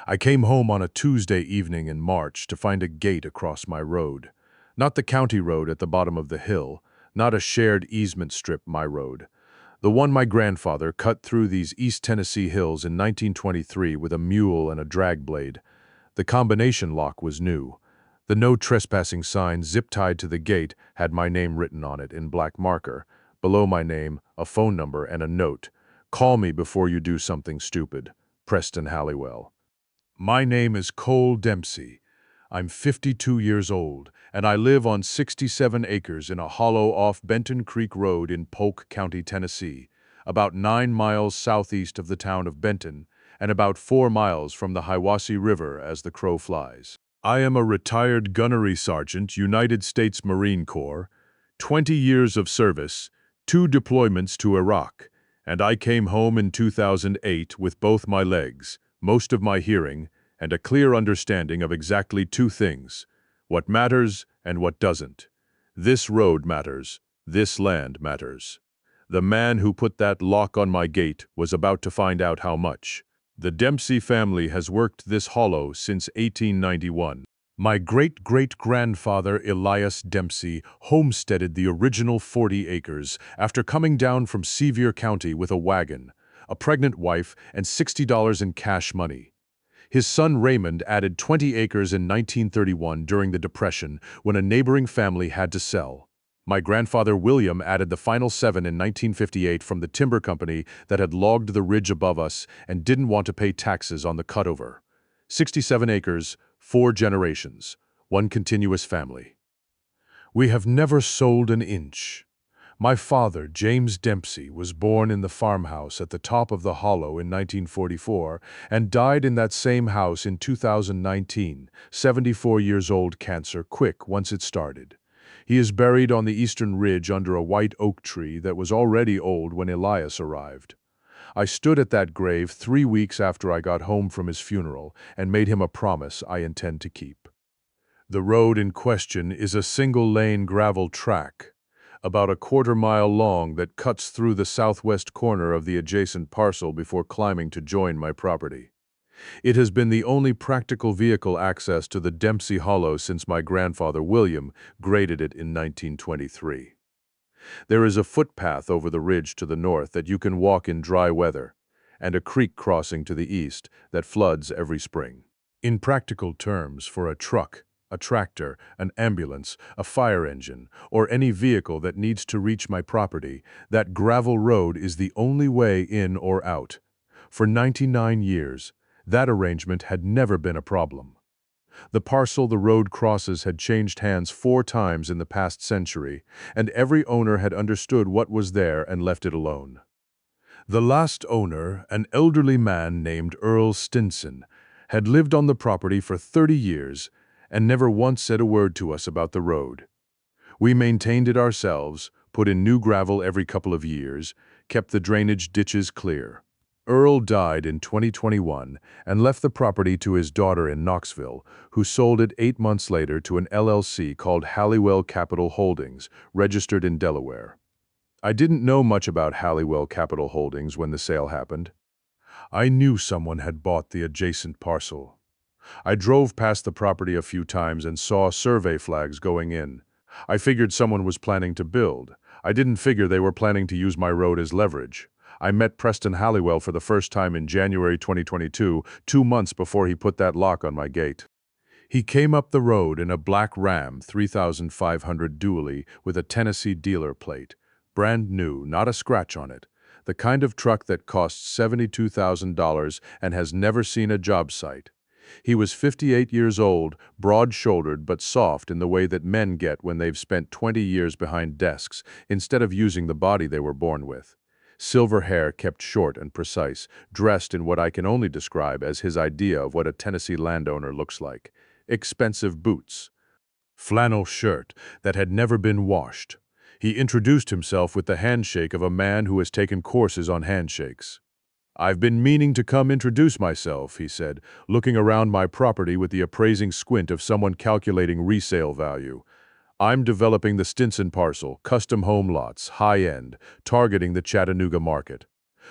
I came home on a Tuesday evening in March to find a gate across my road. Not the county road at the bottom of the hill, not a shared easement strip my road. The one my grandfather cut through these East Tennessee hills in 1923 with a mule and a drag blade. The combination lock was new. The no trespassing sign zip-tied to the gate had my name written on it in black marker. Below my name, a phone number and a note. Call me before you do something stupid. Preston Halliwell. My name is Cole Dempsey. I'm 52 years old, and I live on 67 acres in a hollow off Benton Creek Road in Polk County, Tennessee, about 9 miles southeast of the town of Benton, and about 4 miles from the Hiwassee River as the crow flies. I am a retired Gunnery Sergeant, United States Marine Corps, 20 years of service, 2 deployments to Iraq, and I came home in 2008 with both my legs, most of my hearing, and a clear understanding of exactly 2 things: what matters and what doesn't. This road matters. This land matters. The man who put that lock on my gate was about to find out how much. The Dempsey family has worked this hollow since 1891. My great-great-grandfather Elias Dempsey homesteaded the original 40 acres after coming down from Sevier County with a wagon, a pregnant wife, and $60 in cash money. His son Raymond added 20 acres in 1931 during the Depression when a neighboring family had to sell. My grandfather William added the final 7 in 1958 from the timber company that had logged the ridge above us and didn't want to pay taxes on the cutover. 67 acres, 4 generations, 1 continuous family. We have never sold an inch. My father, James Dempsey, was born in the farmhouse at the top of the hollow in 1944 and died in that same house in 2019, 74 years old, cancer quick once it started. He is buried on the eastern ridge under a white oak tree that was already old when Elias arrived. I stood at that grave 3 weeks after I got home from his funeral and made him a promise I intend to keep. The road in question is a single-lane gravel track, about a quarter-mile long, that cuts through the southwest corner of the adjacent parcel before climbing to join my property. It has been the only practical vehicle access to the Dempsey Hollow since my grandfather William graded it in 1923. There is a footpath over the ridge to the north that you can walk in dry weather, and a creek crossing to the east that floods every spring. In practical terms, for a truck, a tractor, an ambulance, a fire engine, or any vehicle that needs to reach my property, that gravel road is the only way in or out. For 99 years, that arrangement had never been a problem. The parcel the road crosses had changed hands 4 times in the past century, and every owner had understood what was there and left it alone. The last owner, an elderly man named Earl Stinson, had lived on the property for 30 years and never once said a word to us about the road. We maintained it ourselves, put in new gravel every couple of years, kept the drainage ditches clear. Earl died in 2021 and left the property to his daughter in Knoxville, who sold it 8 months later to an LLC called Halliwell Capital Holdings, registered in Delaware. I didn't know much about Halliwell Capital Holdings when the sale happened. I knew someone had bought the adjacent parcel. I drove past the property a few times and saw survey flags going in. I figured someone was planning to build. I didn't figure they were planning to use my road as leverage. I met Preston Halliwell for the first time in January 2022, 2 months before he put that lock on my gate. He came up the road in a black Ram 3500 dually with a Tennessee dealer plate, brand new, not a scratch on it, the kind of truck that costs $72,000 and has never seen a job site. He was 58 years old, broad-shouldered but soft in the way that men get when they've spent 20 years behind desks instead of using the body they were born with. Silver hair kept short and precise, dressed in what I can only describe as his idea of what a Tennessee landowner looks like. Expensive boots. Flannel shirt that had never been washed. He introduced himself with the handshake of a man who has taken courses on handshakes. "I've been meaning to come introduce myself," he said, looking around my property with the appraising squint of someone calculating resale value. "I'm developing the Stinson parcel, custom home lots, high-end, targeting the Chattanooga market.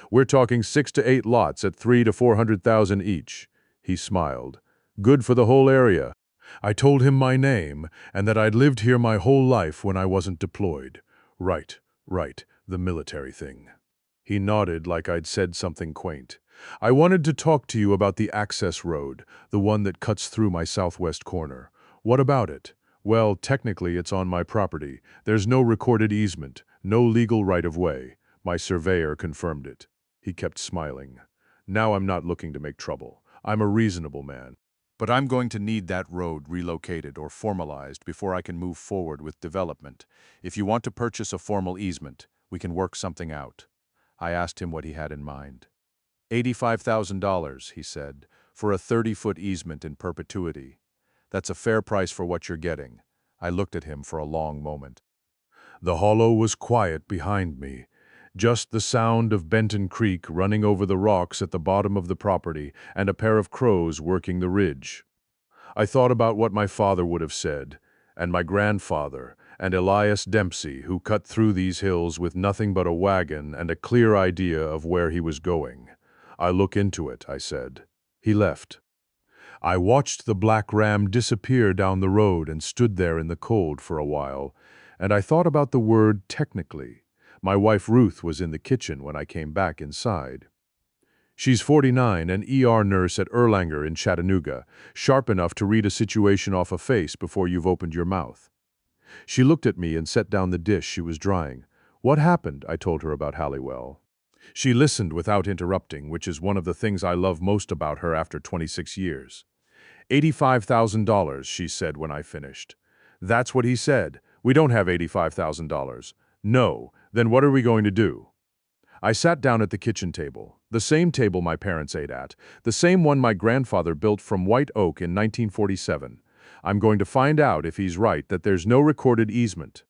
We're talking 6 to 8 lots at $300,000 to $400,000 each. He smiled. Good for the whole area. I told him my name and that I'd lived here my whole life when I wasn't deployed. Right, the military thing. He nodded like I'd said something quaint. I wanted to talk to you about the access road, the one that cuts through my southwest corner. What about it? Well, technically it's on my property. There's no recorded easement, no legal right-of-way. My surveyor confirmed it. He kept smiling. Now I'm not looking to make trouble. I'm a reasonable man. But I'm going to need that road relocated or formalized before I can move forward with development. If you want to purchase a formal easement, we can work something out. I asked him what he had in mind. $85,000, he said, for a 30-foot easement in perpetuity. That's a fair price for what you're getting. I looked at him for a long moment. The hollow was quiet behind me. Just the sound of Benton Creek running over the rocks at the bottom of the property and a pair of crows working the ridge. I thought about what my father would have said, and my grandfather, and Elias Dempsey, who cut through these hills with nothing but a wagon and a clear idea of where he was going. I'll look into it, I said. He left. I watched the black ram disappear down the road and stood there in the cold for a while, and I thought about the word technically. My wife Ruth was in the kitchen when I came back inside. She's 49, an ER nurse at Erlanger in Chattanooga, sharp enough to read a situation off a face before you've opened your mouth. She looked at me and set down the dish she was drying. What happened? I told her about Halliwell. She listened without interrupting, which is one of the things I love most about her after 26 years. $85,000, she said when I finished. That's what he said. We don't have $85,000. No, then what are we going to do? I sat down at the kitchen table, the same table my parents ate at, the same one my grandfather built from white oak in 1947. I'm going to find out if he's right that there's no recorded easement.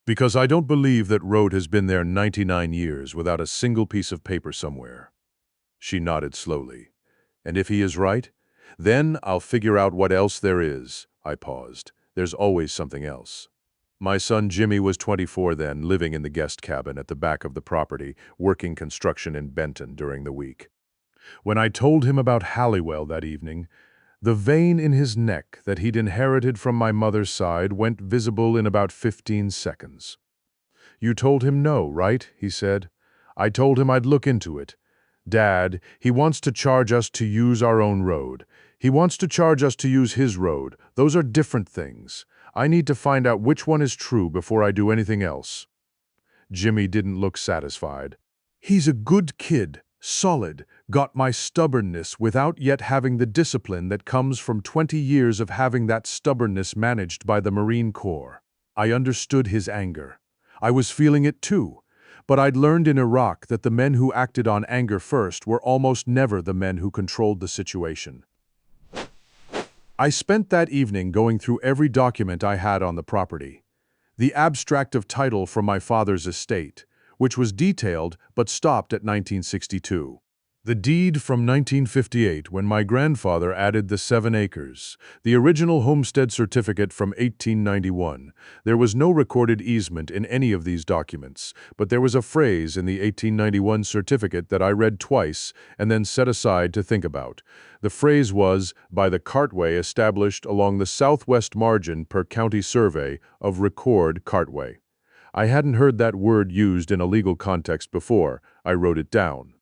Because I don't believe that road has been there 99 years without a single piece of paper somewhere. She nodded slowly. And if he is right, then I'll figure out what else there is. I paused. There's always something else. My son Jimmy was 24 then, living in the guest cabin at the back of the property, working construction in Benton during the week. When I told him about Halliwell that evening, the vein in his neck that he'd inherited from my mother's side went visible in about 15 seconds. You told him no, right? He said. I told him I'd look into it. Dad, he wants to charge us to use our own road. He wants to charge us to use his road. Those are different things. I need to find out which one is true before I do anything else. Jimmy didn't look satisfied. He's a good kid, solid, got my stubbornness without yet having the discipline that comes from 20 years of having that stubbornness managed by the Marine Corps. I understood his anger. I was feeling it too, but I'd learned in Iraq that the men who acted on anger first were almost never the men who controlled the situation. I spent that evening going through every document I had on the property. The abstract of title from my father's estate, which was detailed but stopped at 1962. The deed from 1958 when my grandfather added the 7 acres. The original homestead certificate from 1891. There was no recorded easement in any of these documents, but there was a phrase in the 1891 certificate that I read twice and then set aside to think about. The phrase was, by the cartway established along the southwest margin per county survey of record cartway. I hadn't heard that word used in a legal context before. I wrote it down.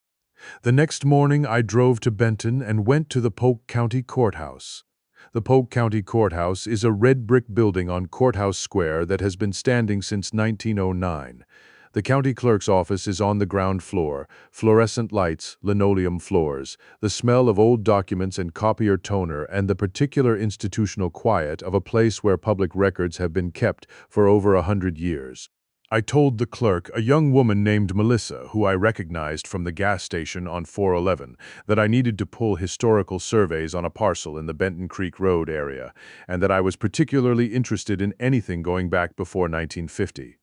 The next morning I drove to Benton and went to the Polk County Courthouse. The Polk County Courthouse is a red brick building on Courthouse Square that has been standing since 1909. The county clerk's office is on the ground floor, fluorescent lights, linoleum floors, the smell of old documents and copier toner, and the particular institutional quiet of a place where public records have been kept for over 100 years. I told the clerk, a young woman named Melissa, who I recognized from the gas station on 411, that I needed to pull historical surveys on a parcel in the Benton Creek Road area, and that I was particularly interested in anything going back before 1950.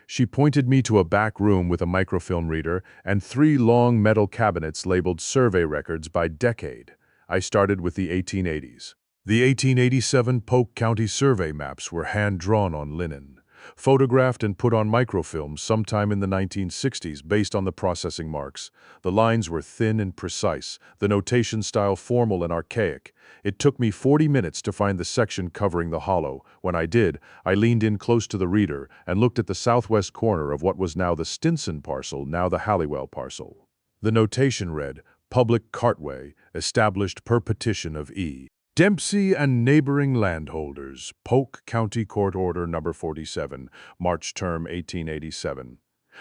She pointed me to a back room with a microfilm reader and 3 long metal cabinets labeled survey records by decade. I started with the 1880s. The 1887 Polk County survey maps were hand-drawn on linen. photographed and put on microfilm sometime in the 1960s based on the processing marks. The lines were thin and precise, the notation style formal and archaic. It took me 40 minutes to find the section covering the hollow. When I did, I leaned in close to the reader and looked at the southwest corner of what was now the Stinson parcel, now the Halliwell parcel. The notation read, "Public cartway, established per petition of E. Dempsey and neighboring landholders, Polk County Court Order No. 47, March term 1887.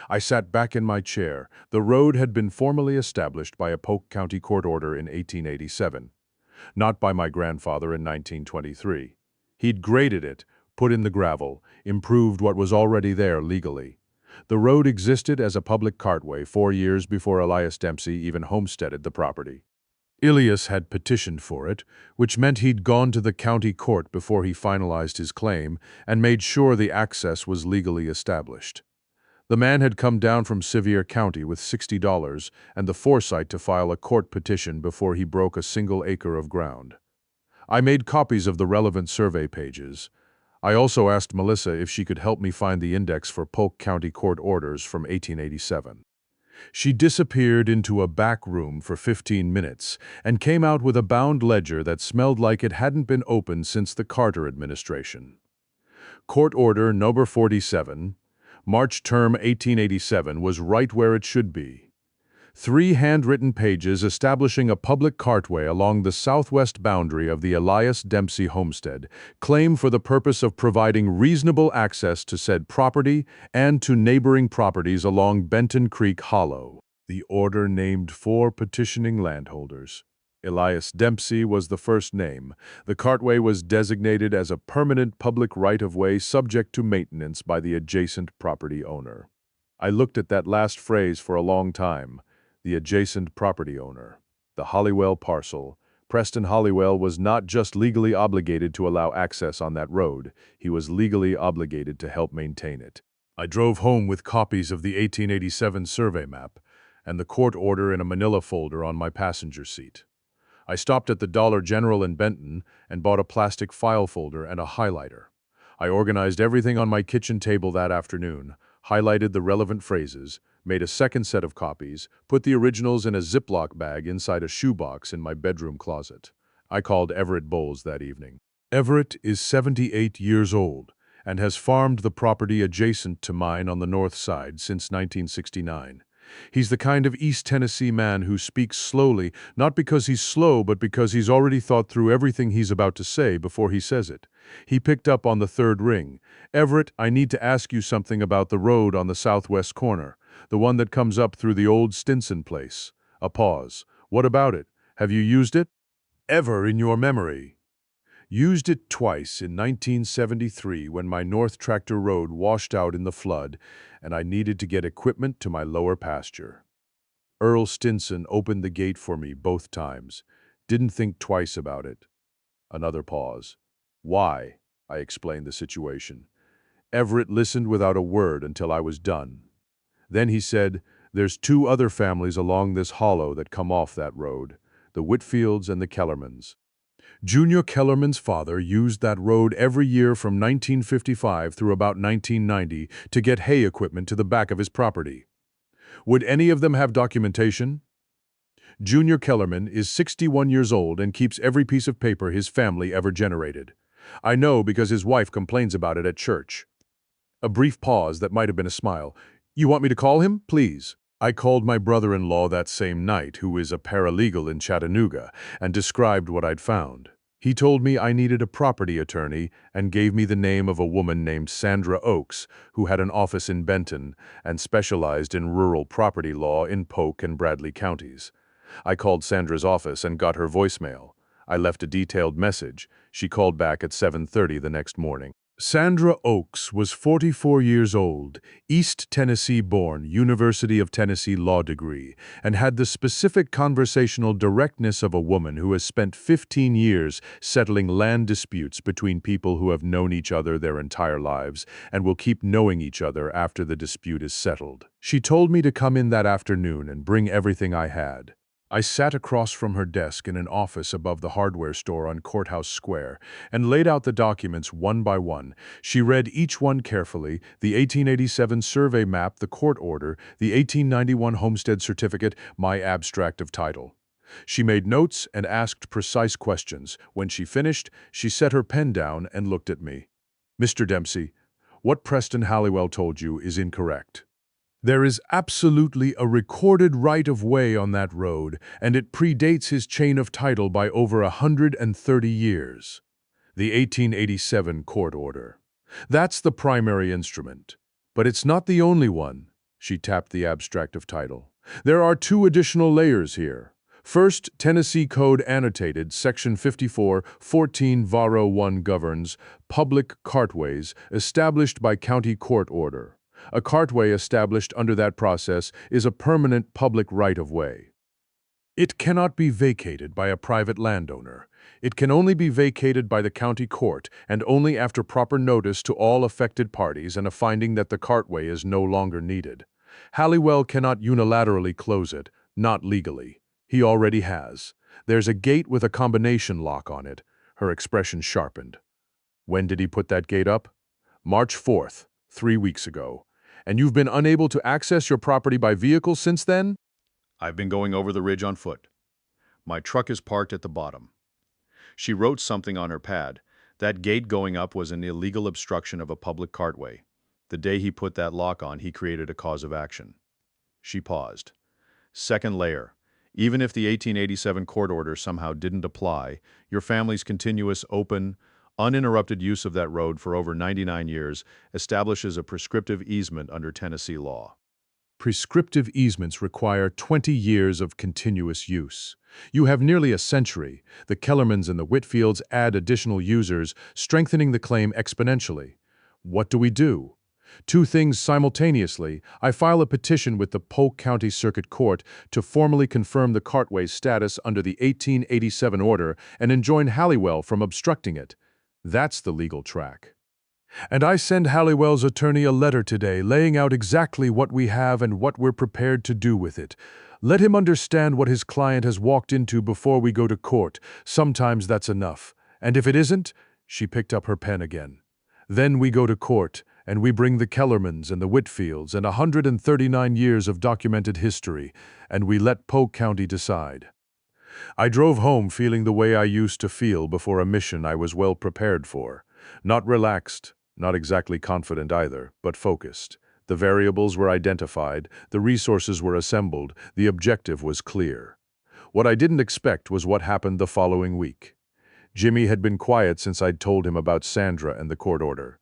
I sat back in my chair. The road had been formally established by a Polk County Court order in 1887, not by my grandfather in 1923. He'd graded it, put in the gravel, improved what was already there legally. The road existed as a public cartway 4 years before Elias Dempsey even homesteaded the property. Elias had petitioned for it, which meant he'd gone to the county court before he finalized his claim and made sure the access was legally established. The man had come down from Sevier County with $60 and the foresight to file a court petition before he broke a single acre of ground. I made copies of the relevant survey pages. I also asked Melissa if she could help me find the index for Polk County Court orders from 1887. She disappeared into a back room for 15 minutes and came out with a bound ledger that smelled like it hadn't been opened since the Carter administration. Court Order No. 47, March term 1887, was right where it should be. 3 handwritten pages establishing a public cartway along the southwest boundary of the Elias Dempsey homestead, claim for the purpose of providing reasonable access to said property and to neighboring properties along Benton Creek Hollow. The order named 4 petitioning landholders. Elias Dempsey was the first name. The cartway was designated as a permanent public right-of-way subject to maintenance by the adjacent property owner. I looked at that last phrase for a long time. The adjacent property owner. The Halliwell parcel. Preston Halliwell was not just legally obligated to allow access on that road, he was legally obligated to help maintain it. I drove home with copies of the 1887 survey map and the court order in a manila folder on my passenger seat. I stopped at the Dollar General in Benton and bought a plastic file folder and a highlighter. I organized everything on my kitchen table that afternoon, highlighted the relevant phrases, made a second set of copies, put the originals in a Ziploc bag inside a shoebox in my bedroom closet. I called Everett Bowles that evening. Everett is 78 years old and has farmed the property adjacent to mine on the north side since 1969. He's the kind of East Tennessee man who speaks slowly, not because he's slow, but because he's already thought through everything he's about to say before he says it. He picked up on the third ring. "Everett, I need to ask you something about the road on the southwest corner, the one that comes up through the old Stinson place." A pause. "What about it? Have you used it?" "Ever in your memory?" "Used it twice in 1973 when my North Tractor Road washed out in the flood and I needed to get equipment to my lower pasture. Earl Stinson opened the gate for me both times. Didn't think twice about it." Another pause. "Why?" I explained the situation. Everett listened without a word until I was done. Then he said, "There's 2 other families along this hollow that come off that road, the Whitfields and the Kellermans. Junior Kellerman's father used that road every year from 1955 through about 1990 to get hay equipment to the back of his property. Would any of them have documentation? Junior Kellerman is 61 years old and keeps every piece of paper his family ever generated. I know because his wife complains about it at church." A brief pause that might have been a smile. "You want me to call him? Please." I called my brother-in-law that same night, who is a paralegal in Chattanooga, and described what I'd found. He told me I needed a property attorney and gave me the name of a woman named Sandra Oaks, who had an office in Benton and specialized in rural property law in Polk and Bradley counties. I called Sandra's office and got her voicemail. I left a detailed message. She called back at 7:30 the next morning. Sandra Oaks was 44 years old, East Tennessee-born, University of Tennessee law degree, and had the specific conversational directness of a woman who has spent 15 years settling land disputes between people who have known each other their entire lives and will keep knowing each other after the dispute is settled. She told me to come in that afternoon and bring everything I had. I sat across from her desk in an office above the hardware store on Courthouse Square and laid out the documents one by one. She read each one carefully: the 1887 survey map, the court order, the 1891 homestead certificate, my abstract of title. She made notes and asked precise questions. When she finished, she set her pen down and looked at me. "Mr. Dempsey, what Preston Halliwell told you is incorrect. There is absolutely a recorded right-of-way on that road, and it predates his chain of title by over 130 years. The 1887 court order. That's the primary instrument. But it's not the only one." She tapped the abstract of title. "There are two additional layers here. First, Tennessee Code Annotated, Section 54:14 Varo 1 governs public cartways established by county court order. A cartway established under that process is a permanent public right-of-way. It cannot be vacated by a private landowner. It can only be vacated by the county court, and only after proper notice to all affected parties and a finding that the cartway is no longer needed. Halliwell cannot unilaterally close it, not legally. He already has. There's a gate with a combination lock on it." Her expression sharpened. "When did he put that gate up?" "March 4th, 3 weeks ago. And you've been unable to access your property by vehicle since then?" "I've been going over the ridge on foot. My truck is parked at the bottom." She wrote something on her pad. That gate going up was an illegal obstruction of a public cartway. The day he put that lock on, he created a cause of action. She paused. "Second layer. Even if the 1887 court order somehow didn't apply, your family's continuous, open, uninterrupted use of that road for over 99 years establishes a prescriptive easement under Tennessee law." Prescriptive easements require 20 years of continuous use. You have nearly a century. The Kellermans and the Whitfields add additional users, strengthening the claim exponentially. What do we do? Two things simultaneously. I file a petition with the Polk County Circuit Court to formally confirm the cartway's status under the 1887 order and enjoin Halliwell from obstructing it. That's the legal track. And I send Halliwell's attorney a letter today laying out exactly what we have and what we're prepared to do with it. Let him understand what his client has walked into before we go to court. Sometimes that's enough. And if it isn't, she picked up her pen again. Then we go to court, and we bring the Kellermans and the Whitfields and 139 years of documented history, and we let Polk County decide. I drove home feeling the way I used to feel before a mission I was well prepared for. Not relaxed, not exactly confident either, but focused. The variables were identified, the resources were assembled, the objective was clear. What I didn't expect was what happened the following week. Jimmy had been quiet since I'd told him about Sandra and the court order.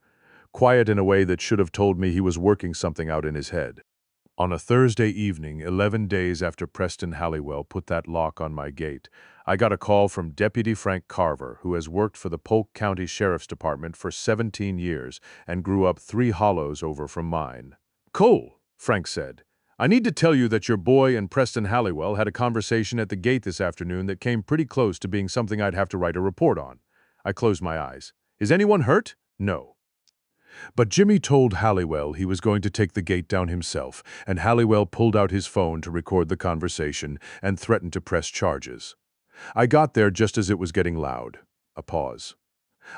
Quiet in a way that should have told me he was working something out in his head. On a Thursday evening, 11 days after Preston Halliwell put that lock on my gate, I got a call from Deputy Frank Carver, who has worked for the Polk County Sheriff's Department for 17 years and grew up 3 hollows over from mine. "Cole," Frank said, "I need to tell you that your boy and Preston Halliwell had a conversation at the gate this afternoon that came pretty close to being something I'd have to write a report on." I closed my eyes. "Is anyone hurt?" "No." But Jimmy told Halliwell he was going to take the gate down himself, and Halliwell pulled out his phone to record the conversation and threatened to press charges. I got there just as it was getting loud. A pause.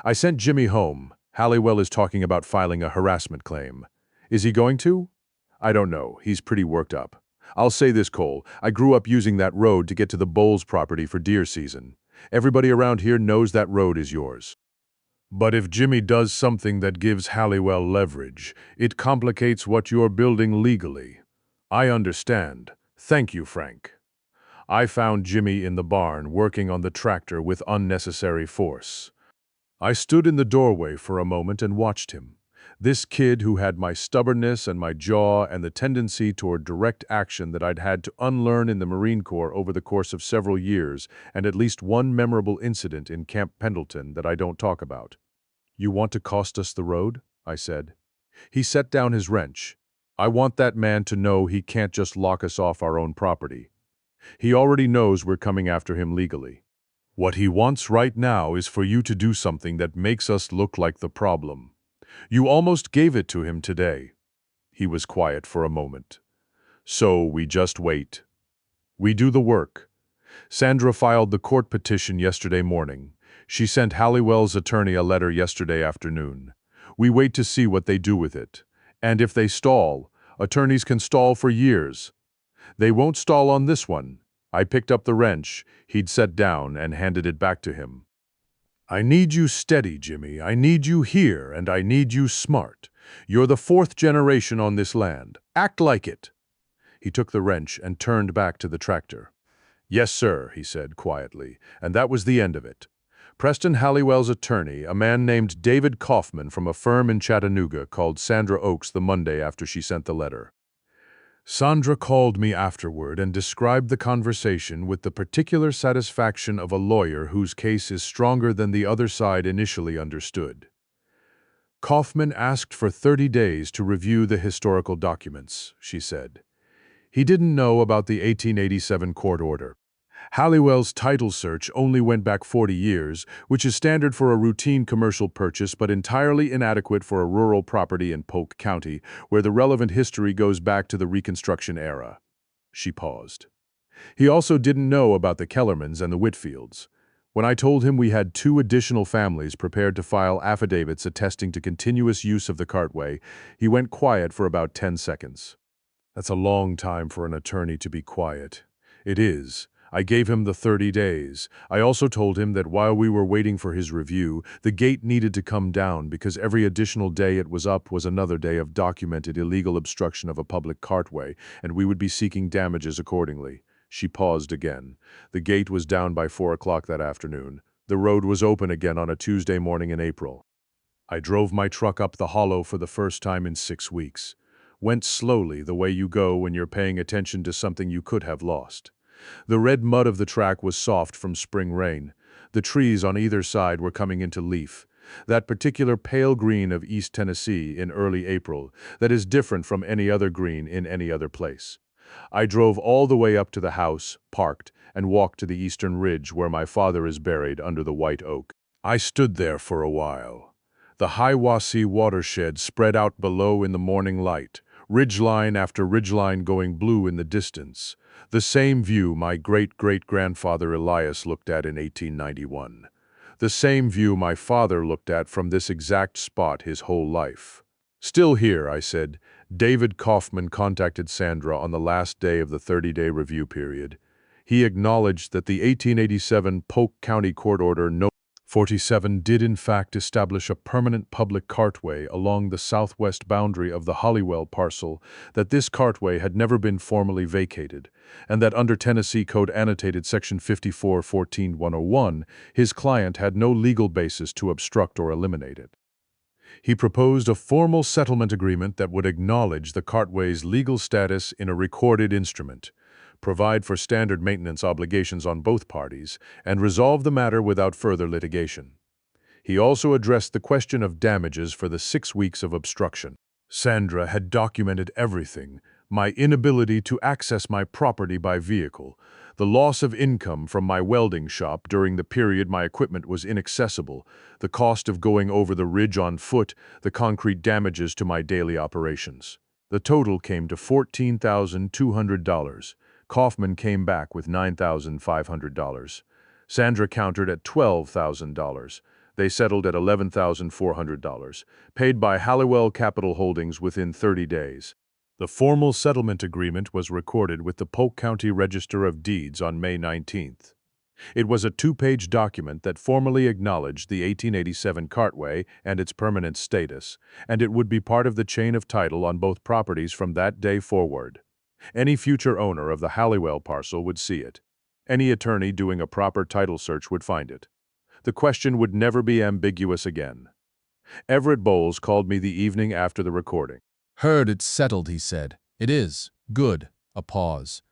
"I sent Jimmy home. Halliwell is talking about filing a harassment claim." "Is he going to?" "I don't know. He's pretty worked up. I'll say this, Cole. I grew up using that road to get to the Bowles property for deer season. Everybody around here knows that road is yours. But if Jimmy does something that gives Halliwell leverage, it complicates what you're building legally." "I understand. Thank you, Frank." I found Jimmy in the barn working on the tractor with unnecessary force. I stood in the doorway for a moment and watched him. This kid who had my stubbornness and my jaw and the tendency toward direct action that I'd had to unlearn in the Marine Corps over the course of several years, and at least one memorable incident in Camp Pendleton that I don't talk about. "You want to cost us the road?" I said. He set down his wrench. "I want that man to know he can't just lock us off our own property. He already knows we're coming after him legally. What he wants right now is for you to do something that makes us look like the problem. You almost gave it to him today." He was quiet for a moment. "So we just wait. We do the work. Sandra filed the court petition yesterday morning. She sent Halliwell's attorney a letter yesterday afternoon. We wait to see what they do with it. And if they stall, attorneys can stall for years. They won't stall on this one. I picked up the wrench he'd set down and handed it back to him. I need you steady, Jimmy. I need you here, and I need you smart. You're the fourth generation on this land. Act like it. He took the wrench and turned back to the tractor. Yes, sir, he said quietly, and that was the end of it. Preston Halliwell's attorney, a man named David Kaufman from a firm in Chattanooga, called Sandra Oaks the Monday after she sent the letter. Sandra called me afterward and described the conversation with the particular satisfaction of a lawyer whose case is stronger than the other side initially understood. Kaufman asked for 30 days to review the historical documents, she said. He didn't know about the 1887 court order. Halliwell's title search only went back 40 years, which is standard for a routine commercial purchase but entirely inadequate for a rural property in Polk County, where the relevant history goes back to the Reconstruction era. She paused. He also didn't know about the Kellermans and the Whitfields. When I told him we had 2 additional families prepared to file affidavits attesting to continuous use of the cartway, he went quiet for about 10 seconds. That's a long time for an attorney to be quiet. It is. I gave him the 30 days. I also told him that while we were waiting for his review, the gate needed to come down because every additional day it was up was another day of documented illegal obstruction of a public cartway, and we would be seeking damages accordingly. She paused again. The gate was down by 4 o'clock that afternoon. The road was open again on a Tuesday morning in April. I drove my truck up the hollow for the first time in 6 weeks. Went slowly, the way you go when you're paying attention to something you could have lost. The red mud of the track was soft from spring rain. The trees on either side were coming into leaf. That particular pale green of East Tennessee in early April that is different from any other green in any other place. I drove all the way up to the house, parked, and walked to the eastern ridge where my father is buried under the white oak. I stood there for a while. The Hiwassee watershed spread out below in the morning light, ridgeline after ridgeline going blue in the distance. The same view my great-great-grandfather Elias looked at in 1891. The same view my father looked at from this exact spot his whole life. Still here, I said. David Kaufman contacted Sandra on the last day of the 30-day review period. He acknowledged that the 1887 Polk County Court Order No. 47 did in fact establish a permanent public cartway along the southwest boundary of the Halliwell parcel, that this cartway had never been formally vacated, and that under Tennessee Code Annotated Section 54-14-101, his client had no legal basis to obstruct or eliminate it. He proposed a formal settlement agreement that would acknowledge the cartway's legal status in a recorded instrument, provide for standard maintenance obligations on both parties, and resolve the matter without further litigation. He also addressed the question of damages for the 6 weeks of obstruction. Sandra had documented everything: my inability to access my property by vehicle, the loss of income from my welding shop during the period my equipment was inaccessible, the cost of going over the ridge on foot, the concrete damages to my daily operations. The total came to $14,200. Kaufman came back with $9,500. Sandra countered at $12,000. They settled at $11,400, paid by Halliwell Capital Holdings within 30 days. The formal settlement agreement was recorded with the Polk County Register of Deeds on May 19th. It was a 2-page document that formally acknowledged the 1887 cartway and its permanent status, and it would be part of the chain of title on both properties from that day forward. Any future owner of the Halliwell parcel would see it. Any attorney doing a proper title search would find it. The question would never be ambiguous again. Everett Bowles called me the evening after the recording. "Heard it's settled," he said. "It is. Good." A pause.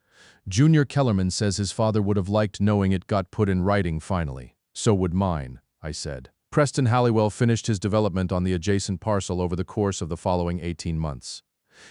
"Junior Kellerman says his father would have liked knowing it got put in writing finally. So would mine," I said. Preston Halliwell finished his development on the adjacent parcel over the course of the following 18 months.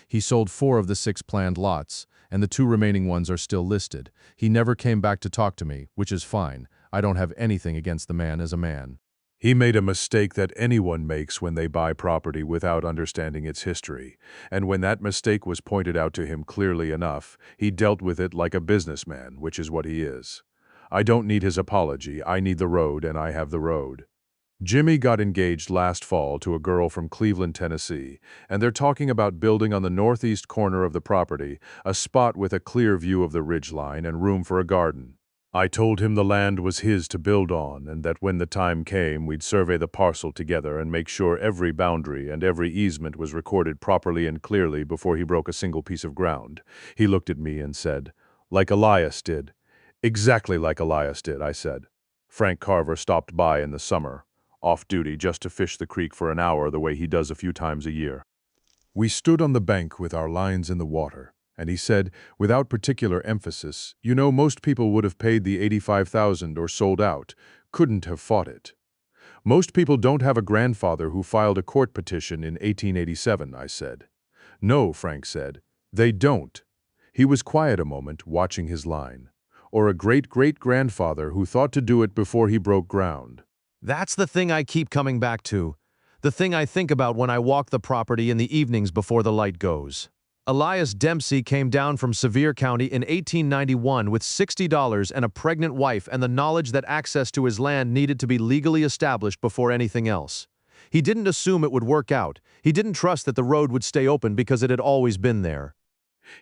He sold 4 of the 6 planned lots, and the 2 remaining ones are still listed. He never came back to talk to me, which is fine. I don't have anything against the man as a man. He made a mistake that anyone makes when they buy property without understanding its history, and when that mistake was pointed out to him clearly enough, he dealt with it like a businessman, which is what he is. I don't need his apology. I need the road, and I have the road. Jimmy got engaged last fall to a girl from Cleveland, Tennessee, and they're talking about building on the northeast corner of the property, a spot with a clear view of the ridgeline and room for a garden. I told him the land was his to build on, and that when the time came, we'd survey the parcel together and make sure every boundary and every easement was recorded properly and clearly before he broke a single piece of ground. He looked at me and said, "Like Elias did." "Exactly like Elias did," I said. "Frank Carver stopped by in the summer, off duty just to fish the creek for an hour the way he does a few times a year." We stood on the bank with our lines in the water, and he said, without particular emphasis, "You know, most people would have paid the $85,000 or sold out, couldn't have fought it. Most people don't have a grandfather who filed a court petition in 1887, I said. "No," Frank said, "they don't." He was quiet a moment, watching his line. "Or a great-great-grandfather who thought to do it before he broke ground." That's the thing I keep coming back to. The thing I think about when I walk the property in the evenings before the light goes. Elias Dempsey came down from Sevier County in 1891 with $60 and a pregnant wife and the knowledge that access to his land needed to be legally established before anything else. He didn't assume it would work out. He didn't trust that the road would stay open because it had always been there.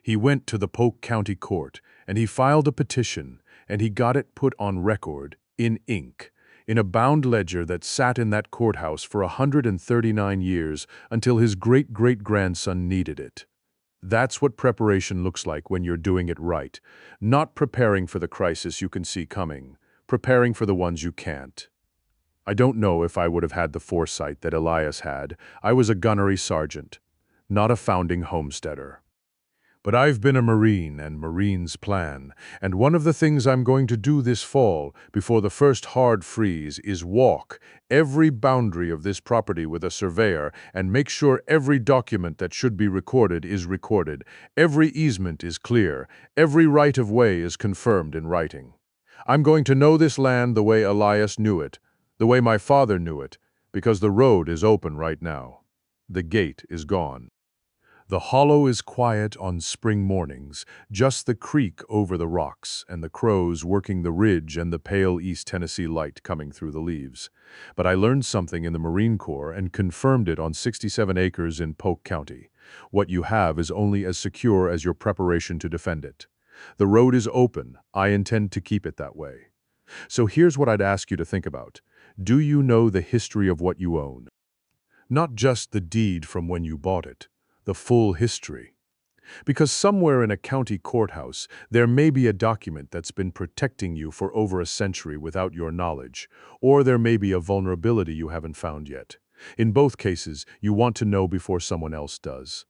He went to the Polk County Court, and he filed a petition, and he got it put on record, in ink, in a bound ledger that sat in that courthouse for 139 years until his great-great-grandson needed it. That's what preparation looks like when you're doing it right, not preparing for the crisis you can see coming, preparing for the ones you can't. I don't know if I would have had the foresight that Elias had. I was a gunnery sergeant, not a founding homesteader. But I've been a Marine, and Marines plan, and one of the things I'm going to do this fall, before the first hard freeze, is walk every boundary of this property with a surveyor and make sure every document that should be recorded is recorded, every easement is clear, every right-of-way is confirmed in writing. I'm going to know this land the way Elias knew it, the way my father knew it, because the road is open right now. The gate is gone. The hollow is quiet on spring mornings, just the creek over the rocks and the crows working the ridge and the pale East Tennessee light coming through the leaves. But I learned something in the Marine Corps and confirmed it on 67 acres in Polk County. What you have is only as secure as your preparation to defend it. The road is open. I intend to keep it that way. So here's what I'd ask you to think about. Do you know the history of what you own? Not just the deed from when you bought it. The full history. Because somewhere in a county courthouse, there may be a document that's been protecting you for over a century without your knowledge, or there may be a vulnerability you haven't found yet. In both cases, you want to know before someone else does.